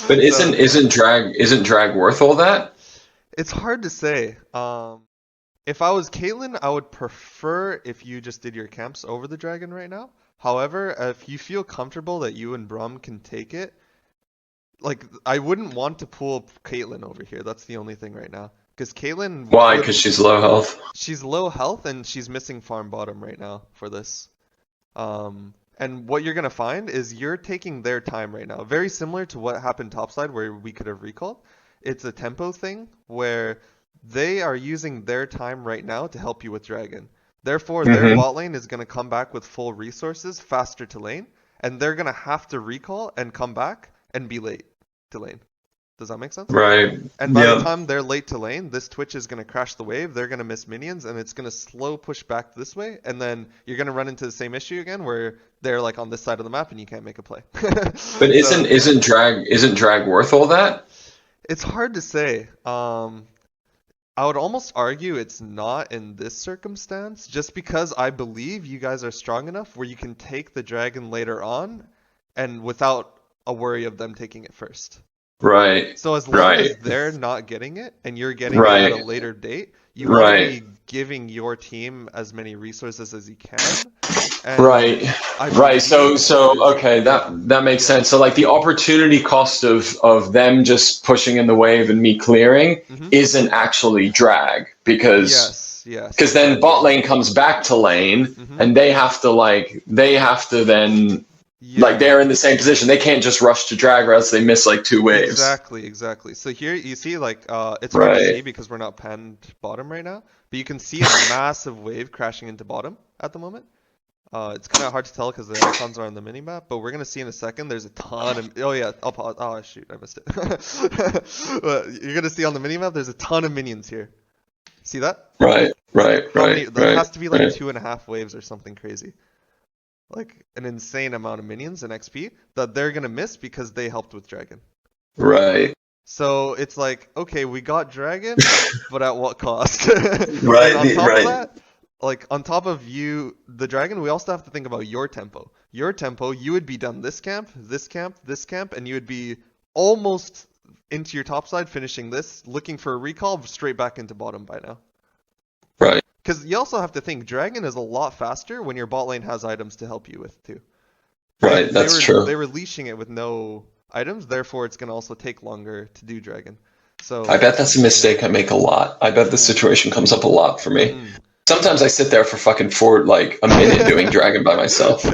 But So isn't drag worth all that? it's hard to say. If I was Caitlyn, I would prefer if you just did your camps over the dragon right now. However, if you feel comfortable that you and Brum can take it, like I wouldn't want to pull Caitlyn over here. That's the only thing right now. Because Caitlyn Why? would Because she's low health. she's low health and she's missing farm bottom right now for this. And what you're gonna find is you're taking their time right now. Very similar to what happened topside where we could have recalled. It's a tempo thing where they are using their time right now to help you with dragon. Therefore, their Hmm. bot lane is gonna come back with full resources faster to lane, and they're gonna have to recall and come back and be late to lane. Does that make sense? Right. And by the Yep. time they're late to lane, this Twitch is going to crash the wave, they're going to miss minions, and it's going to slow push back this way, and then you're going to run into the same issue again where they're like on this side of the map and you can't make a play. But So isn't drag worth all that? it's hard to say. I would almost argue it's not in this circumstance, just because I believe you guys are strong enough where you can take the dragon later on and without a worry of them taking it first. Right. So as long Right. as they're not getting it and you're getting it at a Right. later date, you want to Right. be giving your team as many resources as you can. And Right. I Right. So believe so okay, that makes yeah. sense. So like the opportunity cost of them just pushing in the wave and me clearing Hmm. isn't actually drag because Yes, yes, because then bot exactly. lane comes back to lane Hmm. and they have to then like Yeah. they're in the same position. They can't just rush to drag or else they miss like two waves. Exactly, exactly. So here you see like it's hard to see Right. because we're not panned bottom right now, but you can see a massive wave crashing into bottom at the moment. It's kind of hard to tell because the icons are on the minimap, but we're gonna see in a second. There's a ton of. Oh yeah, I'll pause. Oh shoot, I missed it. But you're gonna see on the minimap. There's a ton of minions here. See that? Right. Like Right. how many? Right. That Right. has to be like Right. 2.5 waves or something crazy. Like an insane amount of minions and XP that they're gonna miss because they helped with Dragon. Right. So it's like, okay, we got Dragon, but at what cost? And Right. on top of Right. that, like on top of you, the Dragon, we also have to think about your tempo. Your tempo, you would be done this camp, this camp, this camp, and you would be almost into your top side, finishing this, looking for a recall, straight back into bottom by now. Right. Because you also have to think, Dragon is a lot faster when your bot lane has items to help you with too. Right. That's They true. were leashing it with no items, therefore it's gonna also take longer to do Dragon. I So bet that's a yeah. mistake I make a lot. I bet this situation comes up a lot for me. Mm. Sometimes I sit there for fucking like a minute doing dragon by myself.